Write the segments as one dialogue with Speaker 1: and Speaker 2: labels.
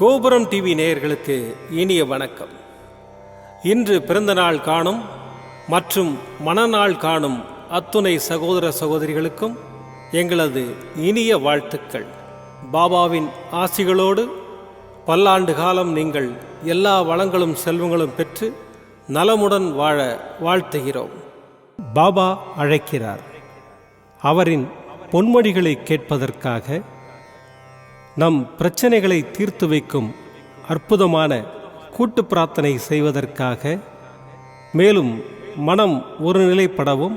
Speaker 1: கோபுரம் டிவி நேயர்களுக்கு இனிய வணக்கம். இன்று பிறந்தநாள் காணும் மற்றும் மணநாள் காணும் அத்துணை சகோதர சகோதரிகளுக்கும் எங்களது இனிய வாழ்த்துக்கள். பாபாவின் ஆசிகளோடு பல்லாண்டு காலம் நீங்கள் எல்லா வளங்களும் செல்வங்களும் பெற்று நலமுடன் வாழ வாழ்த்துகிறோம். பாபா அழைக்கிறார். அவரின் பொன்மொழிகளை கேட்பதற்காக, நம் பிரச்சனைகளை தீர்த்து வைக்கும் அற்புதமான கூட்டு பிரார்த்தனை செய்வதற்காக, மேலும் மனம் ஒருநிலைப்படவும்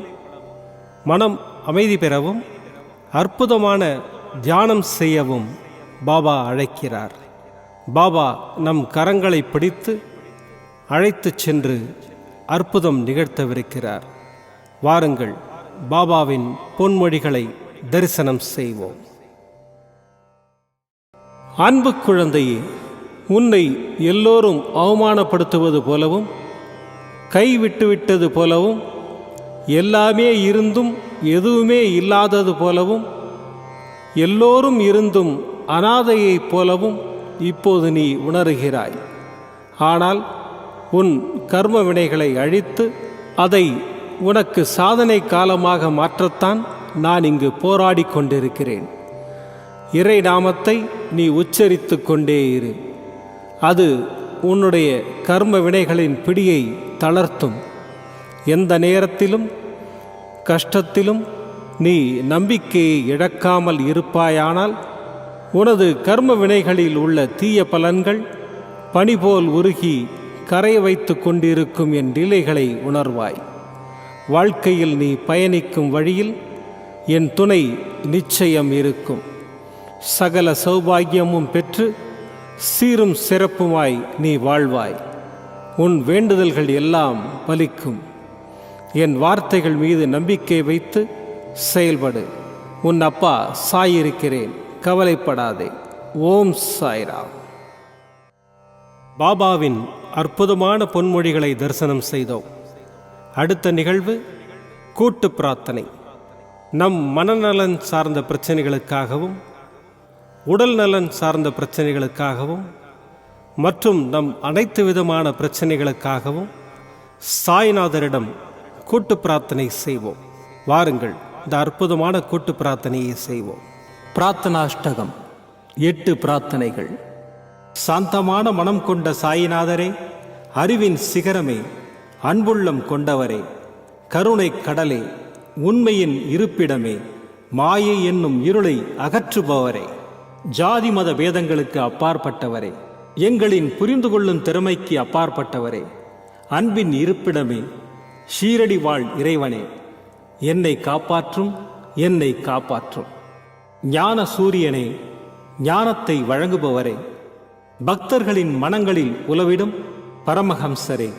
Speaker 1: மனம் அமைதி பெறவும் அற்புதமான தியானம் செய்யவும் பாபா அழைக்கிறார். பாபா நம் கரங்களை பிடித்து அழைத்துச் சென்று அற்புதம் நிகழ்த்தவிருக்கிறார். வாருங்கள், பாபாவின் பொன்மொழிகளை தரிசனம் செய்வோம். அன்பு குழந்தையே, உன்னை எல்லோரும் அவமானப்படுத்துவது போலவும் கைவிட்டுவிட்டது போலவும் எல்லாமே இருந்தும் எதுவுமே இல்லாதது போலவும் எல்லோரும் இருந்தும் அனாதையைப் போலவும் இப்போது நீ உணர்கிறாய். ஆனால் உன் கர்ம வினைகளை அழித்து அதை உனக்கு சாதனை காலமாக மாற்றத்தான் நான் இங்கு போராடி கொண்டிருக்கிறேன். இறை நாமத்தை நீ உச்சரித்து கொண்டே இரு. அது உன்னுடைய கர்ம வினைகளின் பிடியை தளர்த்தும். எந்த நேரத்திலும் கஷ்டத்திலும் நீ நம்பிக்கையை இழக்காமல் இருப்பாயானால் உனது கர்ம வினைகளில் உள்ள தீய பலன்கள் பனிபோல் உருகி கரை வைத்து கொண்டிருக்கும் என் நிலைகளை உணர்வாய். வாழ்க்கையில் நீ பயணிக்கும் வழியில் என் துணை நிச்சயம் இருக்கும். சகல சௌபாகியமும் பெற்று சீரும் சிறப்புமாய் நீ வாழ்வாய். உன் வேண்டுதல்கள் எல்லாம் பலிக்கும். என் வார்த்தைகள் மீது நம்பிக்கை வைத்து செயல்படு. உன் அப்பா சாயிருக்கிறேன், கவலைப்படாதே. ஓம் சாய்ராம். பாபாவின் அற்புதமான பொன்மொழிகளை தரிசனம் செய்தோம். அடுத்த நிகழ்வு கூட்டு பிரார்த்தனை. நம் மனநலன் சார்ந்த பிரச்சனைகளுக்காகவும் உடல் நலன் சார்ந்த பிரச்சனைகளுக்காகவும் மற்றும் நம் அனைத்து விதமான பிரச்சனைகளுக்காகவும் சாய்நாதரிடம் கூட்டு பிரார்த்தனை செய்வோம். வாருங்கள், இந்த அற்புதமான கூட்டு பிரார்த்தனையை செய்வோம். பிரார்த்தனாஷ்டகம். 8 பிரார்த்தனைகள். சாந்தமான மனம் கொண்ட சாயிநாதரே, அறிவின் சிகரமே, அன்புள்ளம் கொண்டவரே, கருணை கடலே, உண்மையின் இருப்பிடமே, மாயை என்னும் இருளை அகற்றுபவரே, ஜாதி மத பேதங்களுக்கு அப்பாற்பட்டவரே, எங்களின் புரிந்து கொள்ளும் திறமைக்கு அப்பாற்பட்டவரே, அன்பின் இருப்பிடமே, ஷீரடி வாழ் இறைவனே, என்னை காப்பாற்றும், என்னை காப்பாற்றும். ஞான சூரியனே, ஞானத்தை வழங்குபவரே, பக்தர்களின் மனங்களில் உலவிடும் பரமஹம்சரே,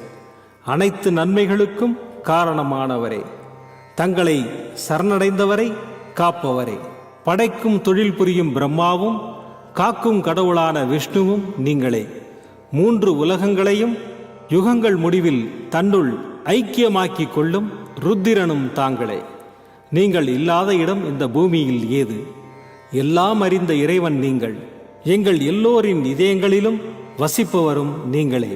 Speaker 1: அனைத்து நன்மைகளுக்கும் காரணமானவரே, தங்களை சரணடைந்தவரை காப்பவரே, படைக்கும் தொழில் புரியும் பிரம்மாவும் காக்கும் கடவுளான விஷ்ணுவும் நீங்களே. 3 உலகங்களையும் யுகங்கள் முடிவில் தன்னுள் ஐக்கியமாக்கிக் கொள்ளும் ருத்திரனும் தாங்களே. நீங்கள் இல்லாத இடம் இந்த பூமியில் ஏது? எல்லாம் அறிந்த இறைவன் நீங்கள். எங்கள் எல்லோரின் இதயங்களிலும் வசிப்பவரும் நீங்களே.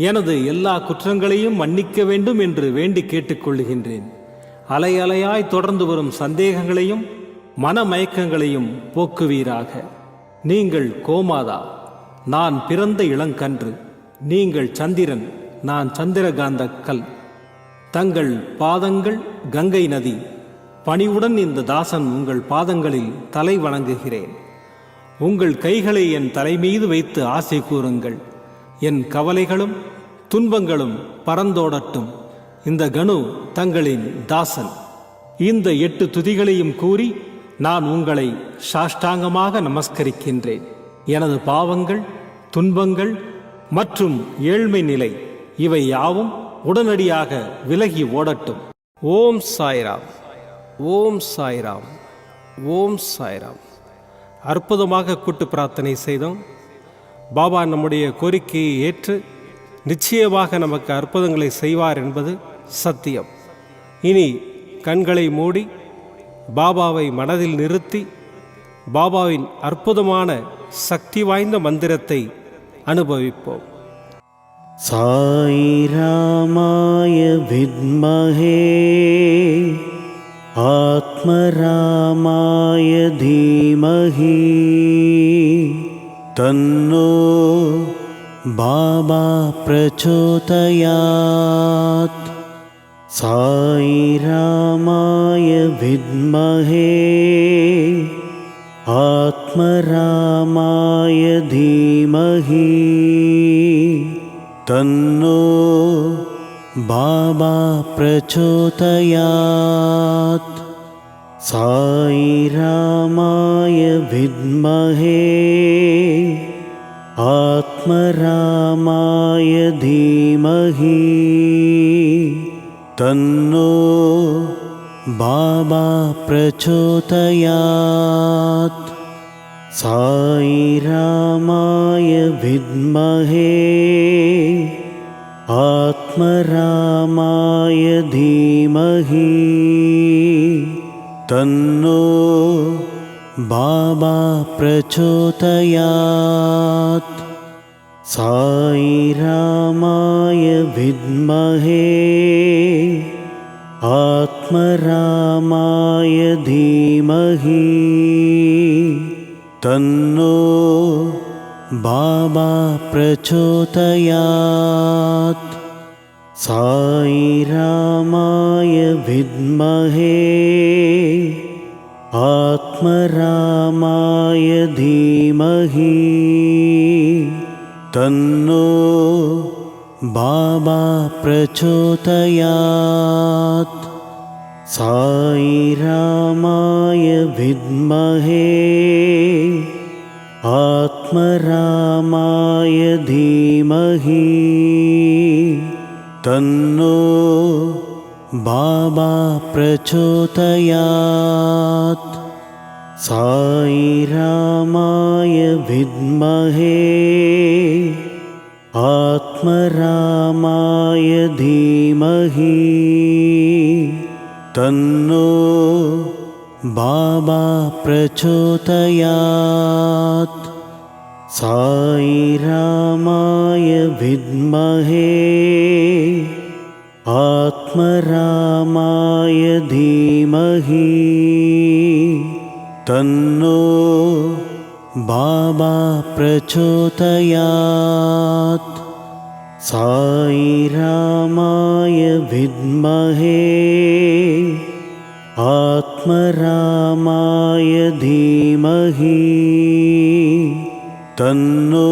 Speaker 1: எனது எல்லா குற்றங்களையும் மன்னிக்க வேண்டும் என்று வேண்டி கேட்டுக்கொள்ளுகின்றேன். அலை அலையாய் தொடர்ந்து வரும் சந்தேகங்களையும் மனமயக்கங்களையும் போக்குவீராக. நீங்கள் கோமாதா, நான் பிறந்த இளங்கன்று. நீங்கள் சந்திரன், நான் சந்திரகாந்த கல். தங்கள் பாதங்கள் கங்கை நதி. பணிவுடன் இந்த தாசன் உங்கள் பாதங்களில் தலை வணங்குகிறேன். உங்கள் கைகளை என் தலைமீது வைத்து ஆசை கூறுங்கள். என் கவலைகளும் துன்பங்களும் பறந்தோடட்டும். இந்த கணு தங்களின் தாசன். இந்த 8 துதிகளையும் கூறி நான் உங்களை சாஷ்டாங்கமாக நமஸ்கரிக்கின்றேன். எனது பாவங்கள், துன்பங்கள் மற்றும் ஏழ்மை நிலை இவை யாவும் உடனடியாக விலகி ஓடட்டும். ஓம் சாய்ராம், ஓம் சாய்ராம், ஓம் சாய்ராம். அற்புதமாக கூட்டு பிரார்த்தனை செய்தோம். பாபா நம்முடைய கோரிக்கையை ஏற்று நிச்சயமாக நமக்கு அற்புதங்களை செய்வார் என்பது சத்தியம். இனி கண்களை மூடி பாபாவை மனதில் நிறுத்தி பாபாவின் அற்புதமான சக்தி வாய்ந்த மந்திரத்தை அனுபவிப்போம்.
Speaker 2: சாயி ராமாய வித்மஹே ஆத்மராமாய தீமஹி தன்னோ பாபா பிரச்சோதயாத். சாயி ராமாய வித்மஹே ஆத்மராமாய தீமஹி தன்னோ பாபா பிரச்சோதயாத். சாயி ராமாய வித்மஹே ஆத்மராமாய தீமஹி தன்னோ பாபா பிரச்சோதயாத். சாயி ராமாய வித்மஹே ஆத்மராமாய தீமஹி தன்னோ பாபா பிரச்சோதயாத். சாயி ராமாய வித்மஹே ஆத்மராமாய தீமஹி தன்னோ பாபா பிரச்சோதயாத். சாயி ராமாய வித்மஹே ஆத்மராமாய தீமஹி தன்னோ பாபா பிரச்சோதயாத். சாயி ராமாய வித்மஹே ஆத்மராமாய தீமஹி தன்னோ பாபா பிரச்சோதயாத். சாயி ராமாய வித்மஹே ஆத்மராமாய தீமஹி தன்னோ பாபா பிரச்சோதயாத். சாயி ராமாய வித்மஹே ஆத்மராமாய தீமஹி தன்னோ பாபா பிரச்சோதயாத். சாயி ராமாய வித்மஹே ஆத்மராமாய தீமஹி தன்னோ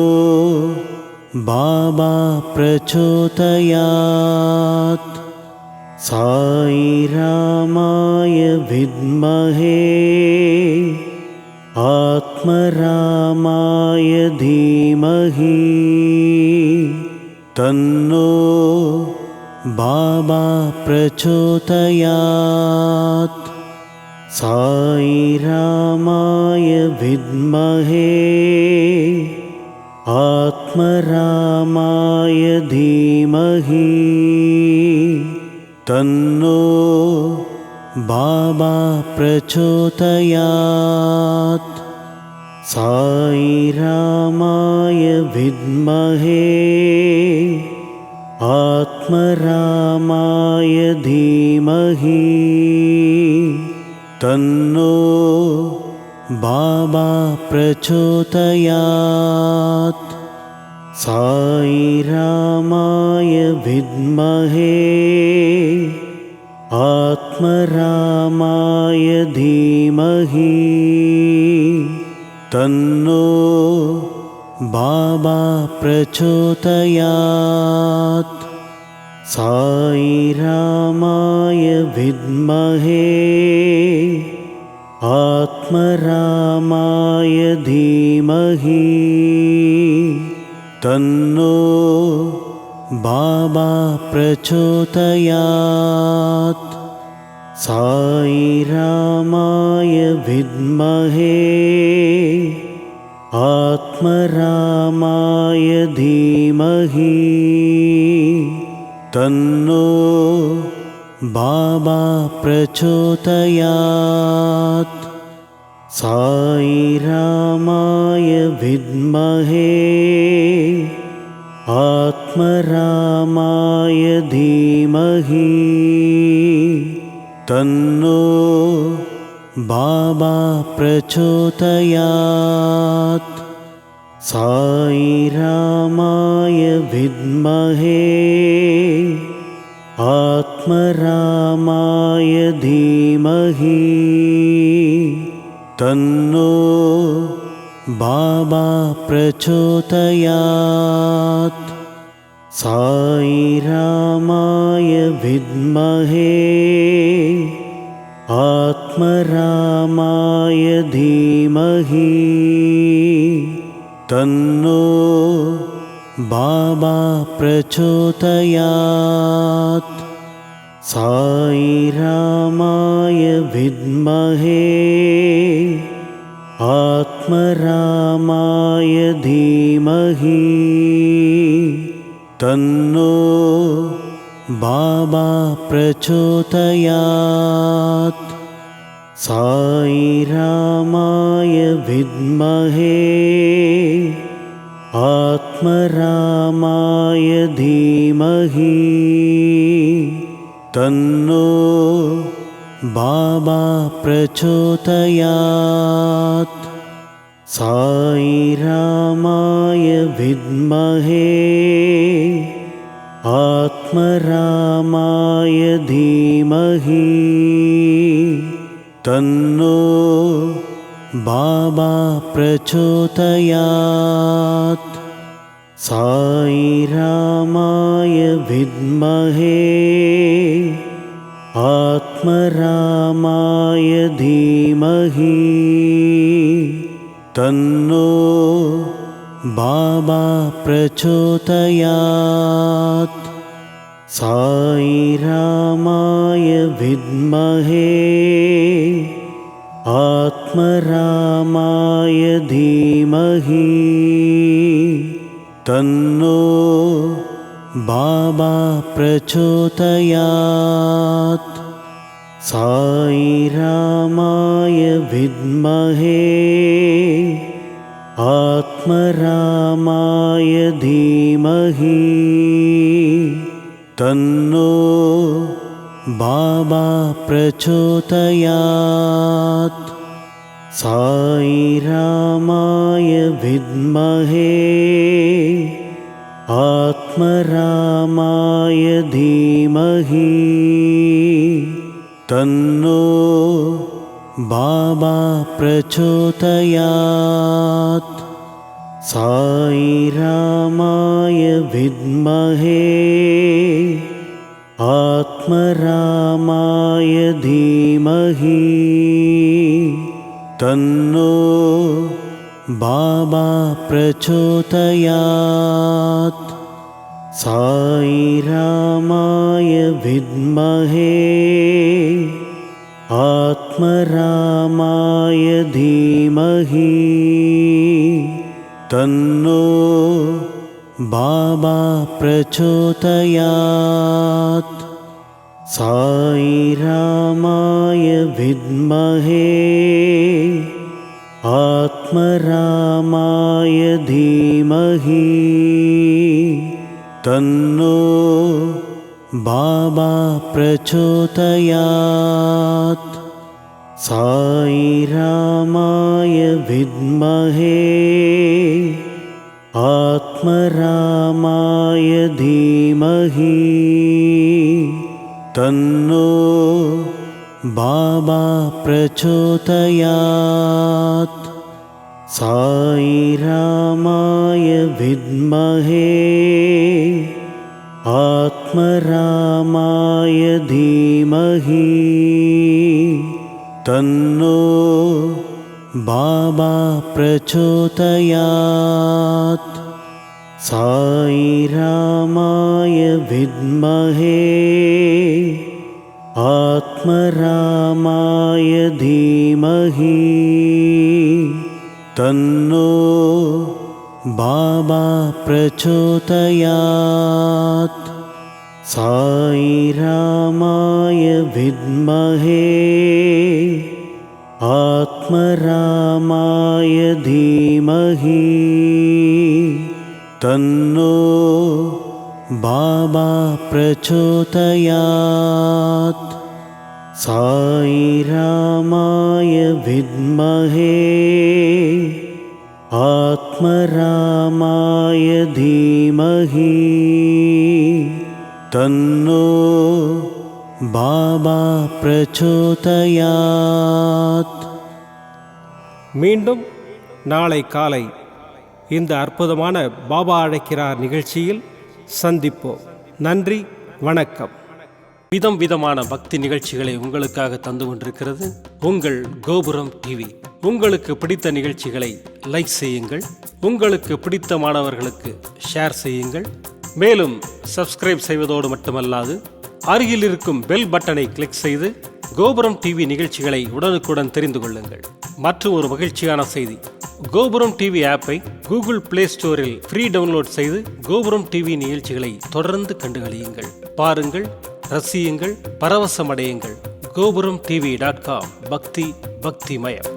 Speaker 2: பாபா பிரச்சோதயாத். சாயி ராமாய வித்மஹே ஆத்மராமாய தீமஹி தன்னோ பாபா பிரச்சோதயாத். சாயி ராமாய வித்மஹே ஆத்மராமாய தீமஹி தன்னோ பாபா பிரச்சோதயாத். சாயி ராமாய வித்மஹே ஆத்மராமாய தீமஹி தன்னோ பாபா பிரச்சோதயாத். சாயி ராமாய வித்மஹே ஆத்மராமாய தீமஹி தன்னோ பாபா பிரச்சோதயாத். சாயி ராமாய வித்மஹே ஆத்மராமாய தீமஹி தன்னோ பாபா பிரச்சோதயாத். சாயி ராமாய வித்மஹே ஆத்மராமாய தீமஹி தன்னோ பாபா பிரச்சோதயாத். சாயி ராமாய வித்மஹே आत्मरामाय धीमहि तन्नो बाबा प्रचोदयात्। साई रामाय विद्महे आत्मरामाय धीमहि तन्नो बाबा प्रचोदयात्। साई रामाय विद्महे आत्मरामाय धीमहि तन्नो बाबा प्रचोदयात्। साई रामाय विद्महे आत्मरामाय धीमहि तन्नो बाबा प्रचोदयात्। साई रामाय विद्महे आत्मरामाय धीमहि तन्नो बाबा प्रचोदयात्। साई रामाय विद्महे आत्मरामाय धीमहि तन्नो बाबा प्रचोदयात्। साई रामाय विद्महे आत्मरामाय धीमहि तन्नो बाबा प्रचोदयात्। साई रामाय विद्महे आत्मरामाय धीमहि तन्नो बाबा प्रचोदयात्। साई रामाय विद्महे आत्मरामाय धीमहि तन्नो बाबा प्रचोदयात्। साई रामाय विद्महे आत्मरामाय धीमहि तन्नो बाबा प्रचोदयात्। साई रामाय विद्महे आत्मरामाय धीमहि तन्नो बाबा प्रचोदयात्। साई रामाय विद्महे आत्मरामाय धीमहि तन्नो बाबा प्रचोदयात्। साई रामाय विद्महे आत्मरामाय धीमहि तन्नो बाबा प्रचोदयात्। साई रामाय विद्महे आत्मरामाय धीमहि तन्नो बाबा प्रचोदयात्। साई रामाय विद्महे आत्मरामाय धीमहि तन्नो बाबा प्रचोदयात्। साई रामाय विद्महे आत्मरामाय धीमहि तन्नो बाबा प्रचोदयात्। साई रामाय विद्महे आत्मरामाय धीमहि तन्नो बाबा प्रचोदयात्। साई रामाय विद्महे आत्मरामाय धीमहि तन्नो बाबा प्रचोदयात्।
Speaker 1: மீண்டும் நாளை காலை இந்த அற்புதமான பாபா அழைக்கிறார் நிகழ்ச்சியில் சந்திப்போம். நன்றி, வணக்கம். விதம் விதமான பக்தி நிகழ்ச்சிகளை உங்களுக்காக தந்து கொண்டிருக்கிறது உங்கள் கோபுரம் டிவி. உங்களுக்கு பிடித்த நிகழ்ச்சிகளை லைக் செய்யுங்கள், உங்களுக்கு பிடித்த மாணவர்களுக்கு ஷேர் செய்யுங்கள். மேலும் சப்ஸ்கிரைப் செய்வதோடு மட்டுமல்லாது அருகில் இருக்கும் பெல் பட்டனை கிளிக் செய்து கோபுரம் டிவி நிகழ்ச்சிகளை உடனுக்குடன் தெரிந்து கொள்ளுங்கள். மற்றும் ஒரு மகிழ்ச்சியான செய்தி, கோபுரம் டிவி ஆப்பை கூகுள் பிளே ஸ்டோரில் ஃப்ரீ டவுன்லோட் செய்து கோபுரம் டிவி நிகழ்ச்சிகளை தொடர்ந்து கண்டுகளியுங்கள், பாருங்கள், ரசியுங்கள், பரவசமடையுங்கள். gopuramtv.com. பக்தி பக்திமயம்.